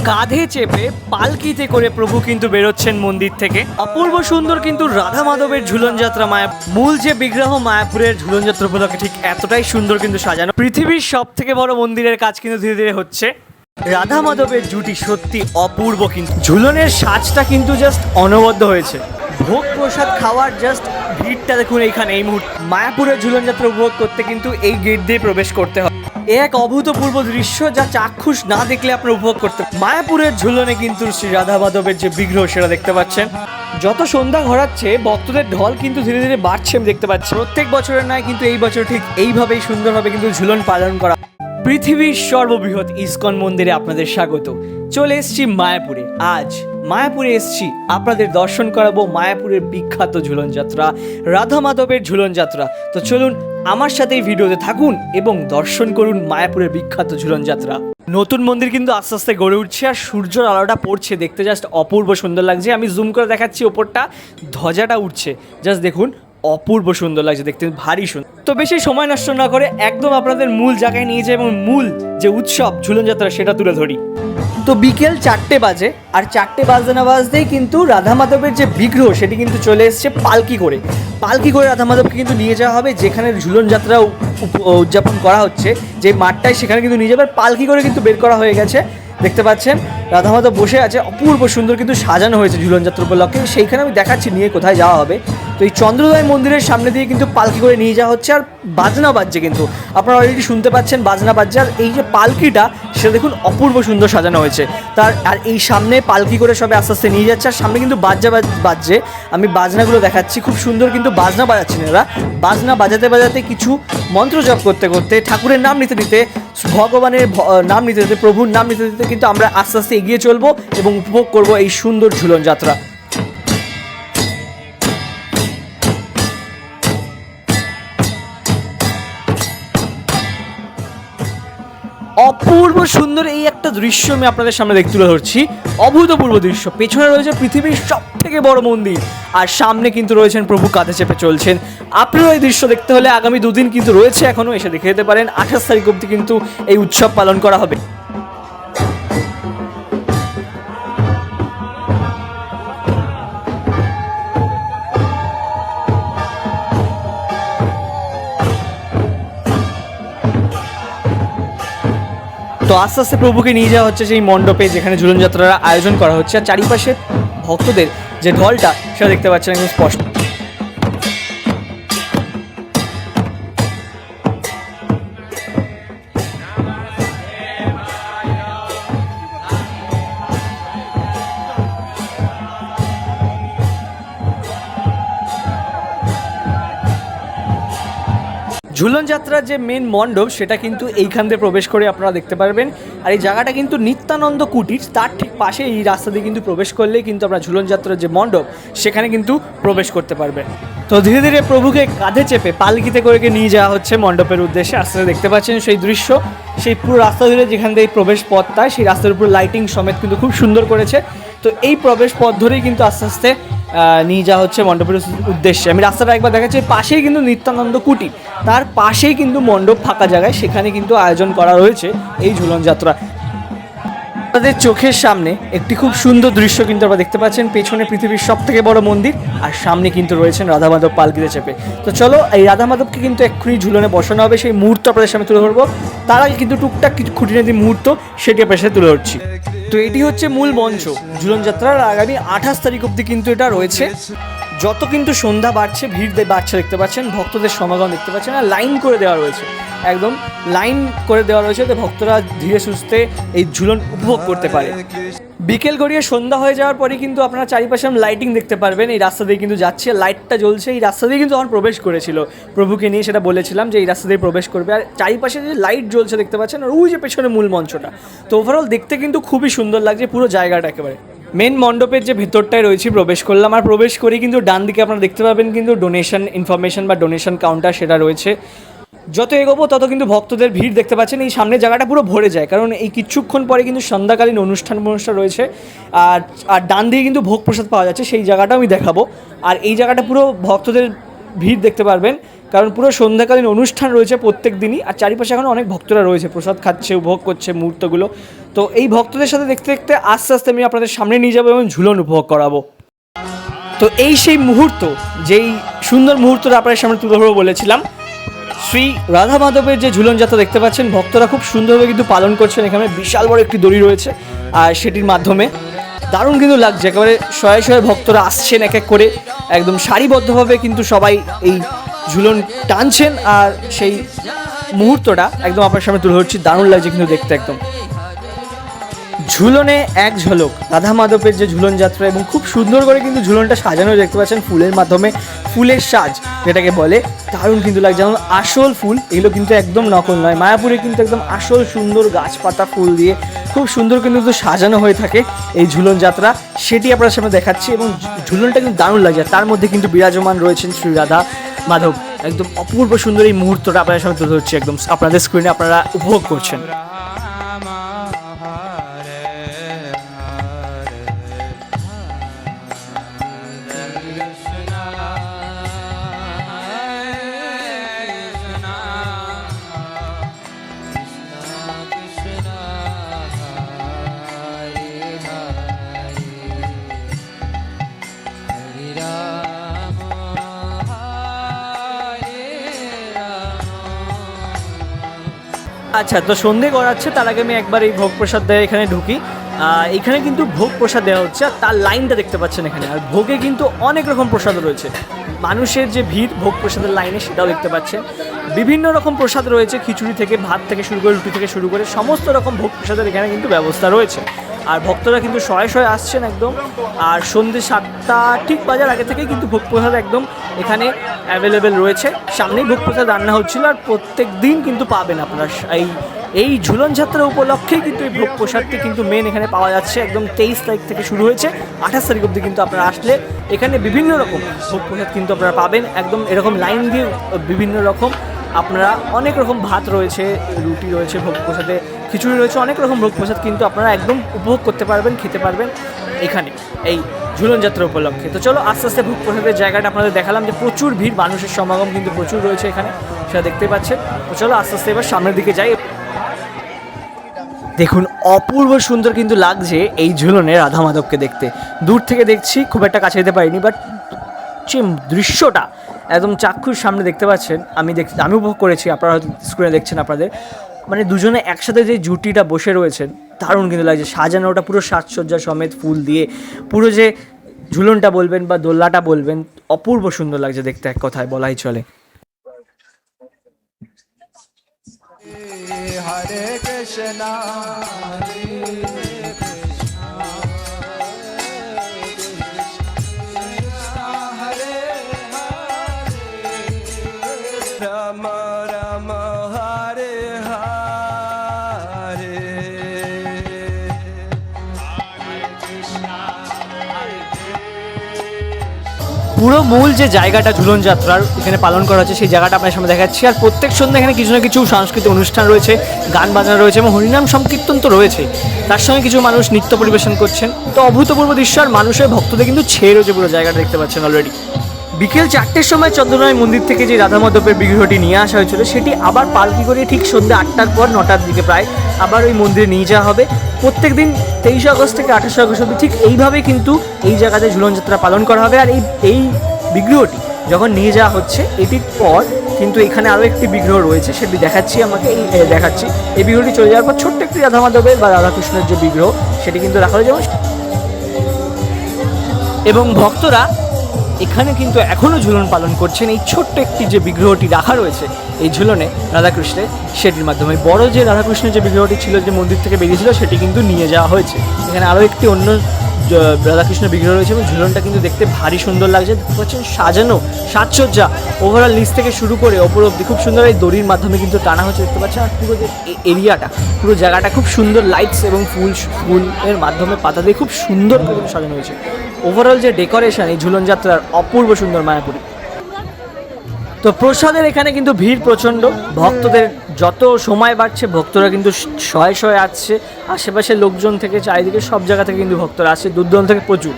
কাঁধে চেপে পালকিতে করে প্রভু কিন্তু বেরোচ্ছেন মন্দির থেকে। অপূর্ব সুন্দর কিন্তু রাধা মাধবের ঝুলন যাত্রা। মূল যে বিগ্রহ মায়াপুরের ঝুলন যাত্রা উপলক্ষে ঠিক এতটাই সুন্দর কিন্তু সাজানো। পৃথিবীর সব থেকে বড় মন্দিরের কাজ কিন্তু ধীরে ধীরে হচ্ছে। রাধা মাধবের জুটি সত্যি অপূর্ব, কিন্তু ঝুলনের সাজটা কিন্তু জাস্ট অনবদ্য হয়েছে। ভোগ প্রসাদ খাওয়ার জাস্ট ভিড়টা দেখুন এইখানে। এই মুহূর্তে মায়াপুরের ঝুলন যাত্রা উপভোগ করতে কিন্তু এই গেট দিয়ে প্রবেশ করতে হয়। এক অভূতপূর্ব দৃশ্য যা চাক্ষুষ না দেখলে আপনারা উপভোগ করতে। মায়াপুরের ঝুলনে কিন্তু শ্রী রাধা মাধবের যে বিগ্রহ সেটা দেখতে পাচ্ছেন। যত সন্ধ্যা ঘোরাচ্ছে ভক্তদের ঢল কিন্তু ধীরে ধীরে বাড়ছে, আমি দেখতে পাচ্ছি। প্রত্যেক বছরের নয়, কিন্তু এই বছর ঠিক এইভাবেই সুন্দরভাবে কিন্তু ঝুলন পালন করা। পৃথিবীর সর্ববৃহৎ ইসকন মন্দিরে আপনাদের স্বাগত। চলে এসেছি মায়াপুরে। আজ মায়াপুরে এসেছি, আপনাদের দর্শন করাবো মায়াপুরের বিখ্যাত ঝুলন যাত্রা, রাধা মাধবের ঝুলন যাত্রা। তো চলুন আমার সাথে এই ভিডিওতে থাকুন এবং দর্শন করুন মায়াপুরের বিখ্যাত ঝুলন যাত্রা। নতুন মন্দির কিন্তু আস্তে আস্তে গড়ে উঠছে আর সূর্যের আলোটা পড়ছে, দেখতে জাস্ট অপূর্ব সুন্দর লাগছে। আমি জুম করে দেখাচ্ছি, ওপরটা ধ্বজাটা উঠছে, জাস্ট দেখুন অপূর্ব সুন্দর লাগছে দেখতে, ভারী সুন্দর। তো বেশি সময় নষ্ট না করে একদম আপনাদের মূল জায়গায় নিয়ে যাই এবং মূল যে উৎসব ঝুলন যাত্রা সেটা তুলে ধরি। তো বিকেল 4টে বাজে, আর 4টে বাজতে না বাজতেই কিন্তু রাধা মাধবের যে বিগ্রহ সেটি কিন্তু চলে এসছে পালকি করে। পালকি করে রাধা মাধবকে কিন্তু নিয়ে যাওয়া হবে যেখানে ঝুলন যাত্রা উদযাপন করা হচ্ছে, যে মাঠটায় সেখানে কিন্তু নিয়ে যাবে। পালকি করে কিন্তু বের করা হয়ে গেছে, দেখতে পাচ্ছেন রাধা মাধব বসে আছে। অপূর্ব সুন্দর কিন্তু সাজানো হয়েছে ঝুলন যাত্রা উপলক্ষে। সেইখানে আমি দেখাচ্ছি নিয়ে কোথায় যাওয়া হবে। তো এই চন্দ্রোদয় মন্দিরের সামনে দিয়ে কিন্তু পালকি করে নিয়ে যাওয়া হচ্ছে, আর বাজনা বাজছে কিন্তু আপনারা অলরেডি শুনতে পাচ্ছেন বাজনা বাজছে। আর এই যে পালকিটা সেটা দেখুন অপূর্ব সুন্দর সাজানো হয়েছে তার। আর এই সামনে পালকি করে সবে আস্তে আস্তে নিয়ে যাচ্ছে, আর সামনে কিন্তু বাজছে। আমি বাজনাগুলো দেখাচ্ছি, খুব সুন্দর কিন্তু বাজনা বাজাচ্ছেন এরা। বাজনা বাজাতে বাজাতে কিছু মন্ত্র জপ করতে করতে, ঠাকুরের নাম নিতে নিতে, ভগবানের নাম নিতে নিতে, প্রভুর নাম নিতে নিতে কিন্তু আমরা আস্তে আস্তে এগিয়ে চলবো এবং উপভোগ করব এই সুন্দর ঝুলন যাত্রা। অপূর্ব সুন্দর এই একটা দৃশ্য আমি আপনাদের সামনে তুলে ধরছি, অভূতপূর্ব দৃশ্য। পেছনে রয়েছে পৃথিবীর সব থেকে বড় মন্দির, আর সামনে কিন্তু রয়েছেন প্রভু কাঁধে চেপে চলছেন। আপনারও এই দৃশ্য দেখতে হলে আগামী 2 দিন কিন্তু রয়েছে, এখনও এসে দেখে যেতে পারেন। 28 তারিখ অবধি কিন্তু এই উৎসব পালন করা হবে। তো আস্তে আস্তে প্রভুকে নিয়ে যাওয়া হচ্ছে সেই মণ্ডপে যেখানে ঝুলন যাত্রার আয়োজন করা হচ্ছে, আর চারিপাশে ভক্তদের যে ঢলটা সেটা দেখতে পাচ্ছেন একদম স্পষ্ট। ঝুলন যাত্রার যে মেন মণ্ডপ সেটা কিন্তু এইখান দিয়ে প্রবেশ করে আপনারা দেখতে পারবেন। আর এই জায়গাটা কিন্তু নিত্যানন্দ কুটির, তার ঠিক পাশে এই রাস্তা দিয়ে কিন্তু প্রবেশ করলেই কিন্তু আমরা ঝুলন যাত্রার যে মণ্ডপ সেখানে কিন্তু প্রবেশ করতে পারবেন। তো ধীরে ধীরে প্রভুকে কাঁধে চেপে পালকিতে করে নিয়ে যাওয়া হচ্ছে মণ্ডপের উদ্দেশ্যে। আস্তে আস্তে দেখতে পাচ্ছেন সেই দৃশ্য, সেই পুরো রাস্তা ধরে যেখান দিয়ে প্রবেশ পথটা, সেই রাস্তার উপর লাইটিং সমেত কিন্তু খুব সুন্দর করেছে। তো এই প্রবেশ পথ ধরেই কিন্তু আস্তে আস্তে নিয়ে যাওয়া হচ্ছে মণ্ডপের উদ্দেশ্যে। আমি রাস্তাটা একবার দেখাচ্ছি, পাশেই কিন্তু নিত্যানন্দ কুটি, তার পাশেই কিন্তু মণ্ডপ ফাঁকা জায়গায় সেখানে কিন্তু আয়োজন করা রয়েছে এই ঝুলন যাত্রা। আমাদের চোখের সামনে একটি খুব সুন্দর দৃশ্য কিন্তু আপনারা দেখতে পাচ্ছেন। পেছনে পৃথিবীর সব থেকে বড় মন্দির, আর সামনে কিন্তু রয়েছেন রাধা মাধব পালকিতে চেপে। তো চলো এই রাধা মাধবকে কিন্তু এক্ষুনি ঝুলনে বসানো হবে, সেই মুহূর্ত আপনাদের সামনে তুলে ধরবো। তার আগে কিন্তু টুকটাক কিছু খুঁটিনাটি মুহূর্ত সেটি আপনাদের সাথে তুলে ধরছি। তো এটি হচ্ছে মূল মঞ্চ ঝুলন যাত্রার। আগামী 28 তারিখ অবধি কিন্তু এটা রয়েছে। যত কিন্তু সন্ধ্যা বাড়ছে ভিড় বাড়ছে, দেখতে পাচ্ছেন ভক্তদের সমাগম দেখতে পাচ্ছেন। আর লাইন করে দেওয়া রয়েছে, একদম লাইন করে দেওয়া রয়েছে, যাতে ভক্তরা ধীরে সুস্থে এই ঝুলন উপভোগ করতে পারে। বিকেল গড়িয়ে সন্ধ্যা হয়ে যাওয়ার পরে কিন্তু আপনারা চারিপাশে লাইটিং দেখতে পারবেন। এই রাস্তা দিয়ে কিন্তু যাচ্ছে, লাইটটা জ্বলছে। এই রাস্তা দিয়ে কিন্তু যখন প্রবেশ করেছিল প্রভুকে নিয়ে, সেটা বলেছিলাম যে এই রাস্তা দিয়ে প্রবেশ করবে। আর চারিপাশে যে লাইট জ্বলছে দেখতে পাচ্ছেন, আর ওই যে পেছনে মূল মঞ্চটা। তো ওভারঅল দেখতে কিন্তু খুবই সুন্দর লাগছে পুরো জায়গাটা একেবারে। মেন মণ্ডপের যে ভেতরটায় রয়েছে প্রবেশ করলাম, আর প্রবেশ করি কিন্তু ডান দিকে আপনারা দেখতে পাবেন কিন্তু ডোনেশন ইনফরমেশন বা ডোনেশন কাউন্টার সেটা রয়েছে। যত এগোবো তত কিন্তু ভক্তদের ভিড় দেখতে পাচ্ছেন। এই সামনে জায়গাটা পুরো ভরে যায়, কারণ এই কিছুক্ষণ পরে কিন্তু সন্ধ্যাকালীন অনুষ্ঠান রয়েছে। আর ডান দিকে কিন্তু ভোগ প্রসাদ পাওয়া যাচ্ছে, সেই জায়গাটাও আমি দেখাবো। আর এই জায়গাটা পুরো ভক্তদের ভিড় দেখতে পারবেন, কারণ পুরো সন্ধ্যাকালীন অনুষ্ঠান রয়েছে প্রত্যেক দিনই, আর চারিপাশে এখন অনেক ভক্তরা রয়েছে, প্রসাদ খাচ্ছে, উপভোগ করছে মুহূর্তগুলো। তো এই ভক্তদের সাথে দেখতে দেখতে আস্তে আস্তে আমি আপনাদের সামনে নিয়ে যাবো এবং ঝুলন উপভোগ করাবো। তো এই সেই মুহূর্ত, যেই সুন্দর মুহূর্তটা আপনাদের সামনে তুলে ধরবো বলেছিলাম। শ্রী রাধা মাধবের যে ঝুলন যাত্রা দেখতে পাচ্ছেন, ভক্তরা খুব সুন্দরভাবে কিন্তু পালন করছেন। এখানে বিশাল বড় একটি দড়ি রয়েছে, আর সেটির মাধ্যমে দারুণ কিন্তু লাগছে। একেবারে শয়ে শয়ে ভক্তরা আসছেন এক এক করে, একদম সারিবদ্ধভাবে কিন্তু সবাই এই ঝুলন টানছেন, আর সেই মুহূর্তটা একদম আপনার সামনে তুলে ধরছি। দারুণ লাগছে কিন্তু দেখতে একদম। ঝুলনে এক ঝলক রাধা মাধবের যে ঝুলন যাত্রা, এবং খুব সুন্দর করে কিন্তু ঝুলনটা সাজানো দেখতে পাচ্ছেন ফুলের মাধ্যমে, ফুলের সাজ যেটাকে বলে। দারুণ কিন্তু লাগছে, যেমন আসল ফুল, এগুলো কিন্তু একদম নকল নয়। মায়াপুরে কিন্তু একদম আসল সুন্দর গাছপাতা ফুল দিয়ে খুব সুন্দর কিন্তু সাজানো হয়ে থাকে এই ঝুলন যাত্রা, সেটি আপনার সামনে দেখাচ্ছি। এবং ঝুলনটা কিন্তু দারুণ লাগছে, তার মধ্যে কিন্তু বিরাজমান রয়েছেন শ্রী রাধা মাধব। একদম অপূর্ব সুন্দর এই মুহূর্তটা আপনাদের সামনে তুলে ধরছি, একদম আপনাদের স্ক্রিনে আপনারা উপভোগ করছেন। আচ্ছা, তো সন্ধে গড়াচ্ছে, তার আগে আমি একবার এই ভোগ প্রসাদ দেয় এখানে ঢুকি। এখানে কিন্তু ভোগ প্রসাদ দেওয়া হচ্ছে, আর তার লাইনটা দেখতে পাচ্ছেন এখানে। আর ভোগে কিন্তু অনেক রকম প্রসাদ রয়েছে, মানুষের যে ভিড় ভোগ প্রসাদের লাইনে সেটাও দেখতে পাচ্ছেন। বিভিন্ন রকম প্রসাদ রয়েছে, খিচুড়ি থেকে ভাত থেকে শুরু করে রুটি থেকে শুরু করে সমস্ত রকম ভোগ প্রসাদের এখানে কিন্তু ব্যবস্থা রয়েছে। আর ভক্তরা কিন্তু শয়ে শয়ে আসছেন একদম। আর সন্ধ্যে 7টা ঠিক বাজার আগে থেকেই কিন্তু ভোগ প্রসাদ একদম এখানে অ্যাভেলেবেল রয়েছে। সামনেই ভোগ প্রসাদ রান্না হচ্ছিল, আর প্রত্যেক দিন কিন্তু পাবেন আপনারা। এই ঝুলন যাত্রা উপলক্ষেই কিন্তু এই ভোগ প্রসাদটি কিন্তু মেন এখানে পাওয়া যাচ্ছে। একদম 23 তারিখ থেকে শুরু হয়েছে, 28 তারিখ অবধি কিন্তু আপনারা আসলে এখানে বিভিন্ন রকম ভোগ প্রসাদ কিন্তু আপনারা পাবেন। একদম এরকম লাইন দিয়ে বিভিন্ন রকম আপনারা, অনেক রকম ভাত রয়েছে, রুটি রয়েছে, ভোগ প্রসাদে খিচুড়ি রয়েছে, অনেক রকম ভোগ প্রসাদ কিন্তু আপনারা একদম উপভোগ করতে পারবেন, খেতে পারবেন এখানে এই ঝুলন যাত্রা উপলক্ষে। তো চলো আস্তে আস্তে ভোগ প্রসাদের জায়গাটা আপনাদের দেখালাম, যে প্রচুর ভিড়, মানুষের সমাগম কিন্তু প্রচুর রয়েছে এখানে, সেটা দেখতে পাচ্ছেন। তো চলো আস্তে আস্তে এবার সামনের দিকে যাই। দেখুন অপূর্ব সুন্দর কিন্তু লাগছে এই ঝুলনে রাধা মাধবকে দেখতে। দূর থেকে দেখছি, খুব একটা কাছে যেতে পারিনি, বাট যে দৃশ্যটা একদম চাক্ষুর সামনে দেখতে পাচ্ছেন, আমি উপভোগ করেছি, আপনারা হয়তো স্ক্রিনে দেখছেন আপনাদের, মানে দুজনে একসাথে যে জুটিটা বসে রয়েছেন, দারুণ কিন্তু লাগছে। সাজানোটা পুরো সাজসজ্জা সমেত ফুল দিয়ে, পুরো যে ঝুলনটা বলবেন বা দোলনাটা বলবেন, অপূর্ব সুন্দর লাগছে দেখতে, এক কথায় বলাই চলে। হরে কৃষ্ণ হরে রাম রাম হরে হরে পুরো মূল যে জায়গাটা ঝুলন যাত্রার এখানে পালন করা হচ্ছে, সেই জায়গাটা আপনার সামনে দেখাচ্ছি। আর প্রত্যেক সন্ধ্যা এখানে কিছু না কিছু সাংস্কৃতিক অনুষ্ঠান রয়েছে, গান বাজনা রয়েছে, এবং হরিনাম সংকীর্তন তো রয়েছে, তার সঙ্গে কিছু মানুষ নৃত্য পরিবেশন করছেন। তো অভূতপূর্ব দৃশ্য, আর মানুষের ভক্তদের কিন্তু ছেয়ে রয়েছে পুরো জায়গাটা, দেখতে পাচ্ছেন অলরেডি। বিকেল 4টের সময় চন্দ্রনারায়ণ মন্দির থেকে যে রাধা মাধবের বিগ্রহটি নিয়ে আসা হয়েছিল, সেটি আবার পালকি করে ঠিক সন্ধ্যে 8টার পর 9টার দিকে প্রায় আবার ওই মন্দিরে নিয়ে যাওয়া হবে। প্রত্যেক দিন 23 আগস্ট থেকে 28 আগস্ট অবধি ঠিক এইভাবেই কিন্তু এই জায়গাতে ঝুলন যাত্রা পালন করা হবে। আর এই বিগ্রহটি যখন নিয়ে যাওয়া হচ্ছে, এটির পর কিন্তু এখানে আরও একটি বিগ্রহ রয়েছে, সেটি দেখাচ্ছি আমাকে, দেখাচ্ছি। এই বিগ্রহটি চলে যাওয়ার পর ছোট্ট একটি রাধা মাধবের বা রাধাকৃষ্ণের যে বিগ্রহ, সেটি কিন্তু রাখা হয়ে যাবে। এবং ভক্তরা এখানে কিন্তু এখনও ঝুলন পালন করছেন। এই ছোট্ট একটি যে বিগ্রহটি রাখা রয়েছে এই ঝুলনে রাধাকৃষ্ণের, সেটির মাধ্যমে বড় যে রাধাকৃষ্ণের যে বিগ্রহটি ছিল, যে মন্দির থেকে বেরিয়েছিল, সেটি কিন্তু নিয়ে যাওয়া হয়েছে। এখানে আরও একটি অন্য রাধাকৃষ্ণ বিগ্রহ রয়েছে, এবং ঝুলনটা কিন্তু দেখতে ভারী সুন্দর লাগছে। দেখতে পাচ্ছেন সাজানো, সাজসজ্জা ওভারঅল নিচ থেকে শুরু করে ওপর অব্দি খুব সুন্দর এই দড়ির মাধ্যমে কিন্তু টানা হচ্ছে, দেখতে পাচ্ছেন। আর পুরো যে এরিয়াটা, পুরো জায়গাটা খুব সুন্দর লাইটস এবং ফুলের মাধ্যমে পাতা দিয়ে খুব সুন্দর করে সাজানো হয়েছে। ওভারঅল যে ডেকোরেশন এই ঝুলন যাত্রার অপূর্ব সুন্দর মায়াপুরী। তো প্রসাদের এখানে কিন্তু ভিড় প্রচণ্ড, ভক্তদের যত সময় বাড়ছে ভক্তরা কিন্তু শয়ে শয়ে আসছে। আশেপাশের লোকজন থেকে, চারিদিকে সব জায়গা থেকে কিন্তু ভক্তরা আসছে, দূর দূরান্ত থেকে প্রচুর।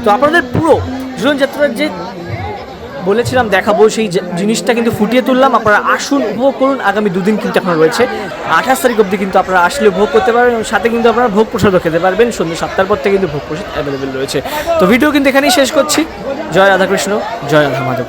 তো আপনাদের পুরো ঝুলন যাত্রার যে বলেছিলাম দেখাবো সেই জিনিসটা কিন্তু ফুটিয়ে তুললাম। আপনারা আসুন, উপভোগ করুন। আগামী দুদিন কিন্তু এখন রয়েছে, 28 তারিখ অবধি কিন্তু আপনারা আসলে উপভোগ করতে পারবেন এবং সাথে কিন্তু আপনারা ভোগ প্রসাদও খেতে পারবেন। সন্ধ্যে 7টার পর থেকে কিন্তু ভোগ প্রসাদ অ্যাভেলেবেল রয়েছে। তো ভিডিও কিন্তু এখানেই শেষ করছি। জয় রাধাকৃষ্ণ, জয় রাধা মাধব।